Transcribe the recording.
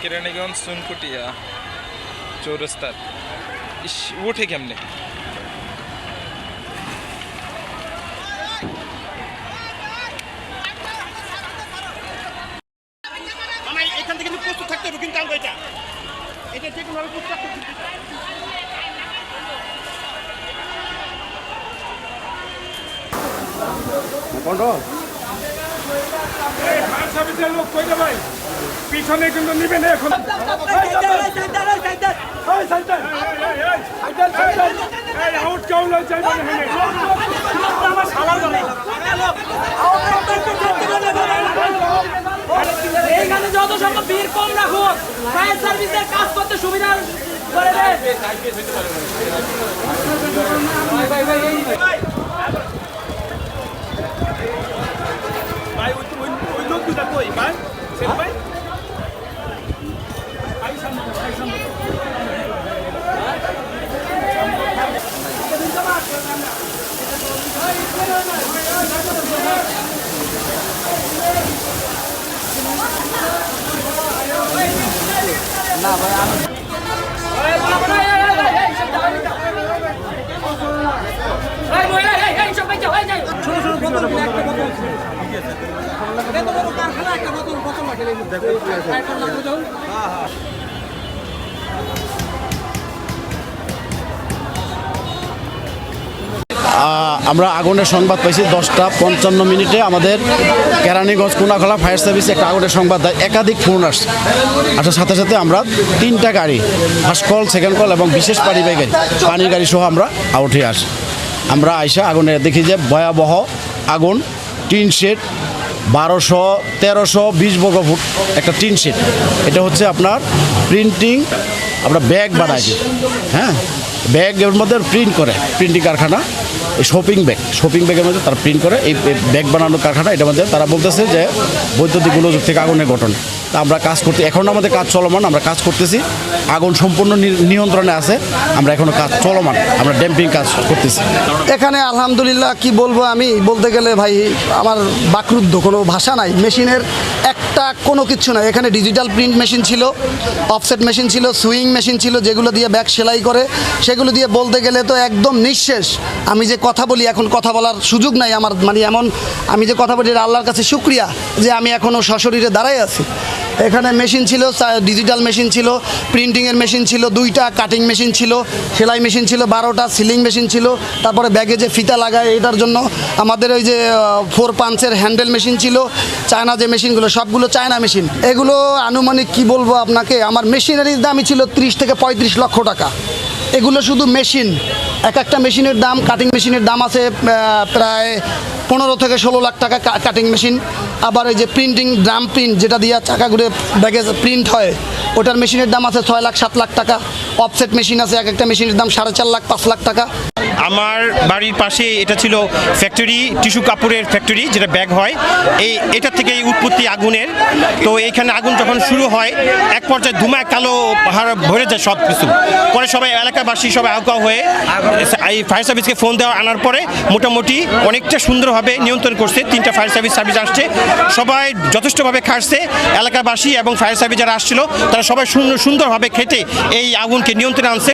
কেরানীগঞ্জ চুনকুটিয়া চৌরাস্তার উঠে কেমনে? এখান থেকে কিন্তু প্রস্তুত থাকতে হবে, কিন্তু এটা এটা যে কোনোভাবে প্রস্তুত থাকতে হবে। পিছনে কিন্তু নিবে না এখন। এইখানে যত সম্ভব ভিড় কম রাখুন, ফায়ার সার্ভিসের কাজ করতে সুবিধা করে দেয়। ভাই ওই লোক দুটা কই ভাই? সেটা ভাই আমরা আগুনের সংবাদ পাইছি 10:55 আমাদের কেরানীগঞ্জ কোনাখলা ফায়ার সার্ভিসে একটা আগুনের সংবাদ দেয়। একাধিক ফোন আসছে, আসার সাথে সাথে আমরা 3টা গাড়ি, ফার্স্ট কল, সেকেন্ড কল এবং বিশেষ পানির গাড়ি সহ আমরা আউটে আসি। আমরা আইসা আগুনে দেখি যে ভয়াবহ আগুন, টিন শেড, 1320 বর্গফুট একটা টিন শেড। এটা হচ্ছে আপনার প্রিন্টিং, আমরা ব্যাগ বানাই, হ্যাঁ, ব্যাগের মধ্যে প্রিন্ট করে, প্রিন্টিং কারখানা। এই শপিং ব্যাগের মধ্যে তারা প্রিন্ট করে, এই ব্যাগ বানানোর কারখানা। এটার মধ্যে তারা বলতেছে যে বৈদ্যুতিক গোলযোগ থেকে আগুনের ঘটনা। তা আমরা কাজ করতে, এখন আমাদের কাজ চলমান, আমরা কাজ করতেছি, আগুন সম্পূর্ণ নিয়ন্ত্রণে আছে। আমরা এখনো কাজ চলমান, আমরা ড্যাম্পিং কাজ করতেছি। এখানে আলহামদুলিল্লাহ কি বলবো, আমি বলতে গেলে ভাই আমার বাকরুদ্ধ, কোনো ভাষা নাই। মেশিনের একটা কোনো কিছু নাই। এখানে ডিজিটাল প্রিন্ট মেশিন ছিল, অফসেট মেশিন ছিল, সুইং মেশিন ছিল, যেগুলো দিয়ে ব্যাগ সেলাই করে, সেগুলো দিয়ে বলতে গেলে তো একদম নিঃশেষ। আমি যে কথা বলি, এখন কথা বলার সুযোগ নাই আমার, মানে এমন আমি যে কথা বলি, আল্লাহর কাছে শুকরিয়া যে আমি এখনও সশরীরে দাঁড়াই আছি। এখানে মেশিন ছিল, ডিজিটাল মেশিন ছিল, প্রিন্টিংয়ের মেশিন ছিল, 2টা কাটিং মেশিন ছিল, সেলাই মেশিন ছিল 12টা, সিলিং মেশিন ছিল, তারপরে ব্যাগে যে ফিতা লাগায় এটার জন্য আমাদের ওই যে 4 পাঞ্চের হ্যান্ডেল মেশিন ছিল, চায়না যে মেশিনগুলো সবগুলো চায়না মেশিন। এগুলো আনুমানিক কি বলবো আপনাকে, আমার মেশিনারির দামই ছিল 30 থেকে 35 লক্ষ টাকা। এগুলো শুধু মেশিন, একটা মেশিনের দাম, কাটিং মেশিনের দাম আছে প্রায় 15 থেকে 16 লাখ টাকা কাটিং মেশিন। আবার এই যে প্রিন্টিং, ড্রাম প্রিন্ট, যেটা দিয়ে চাকা ঘুরে ব্যাগে প্রিন্ট হয়, ওটার মেশিনের দাম আছে 6 লাখ 7 লাখ টাকা। অফসেট মেশিন আছে, একটা মেশিনের দাম 4.5 লাখ 5 লাখ টাকা। আমার বাড়ির পাশে এটা ছিল ফ্যাক্টরি, টিস্যু কাপড়ের ফ্যাক্টরি, যেটা ব্যাগ হয়। এটা থেকে উৎপত্তি আগুনের। তো এইখানে আগুন যখন শুরু হয়, এক পর্যায়ে ধুমায় কালো পাহাড় ভরে যায় সব কিছু। পরে সবাই এলাকাবাসী সবাই আউকাও হয়ে এই ফায়ার সার্ভিসকে ফোন দেওয়া আনার পরে মোটামুটি অনেকটা সুন্দরভাবে নিয়ন্ত্রণ করছে। 3টা ফায়ার সার্ভিস আসছে, সবাই যথেষ্টভাবে খাটছে। এলাকাবাসী এবং ফায়ার সার্ভিস যারা আসছিল তারা সবাই সুন্দরভাবে খেটে এই আগুনকে নিয়ন্ত্রণে আনছে।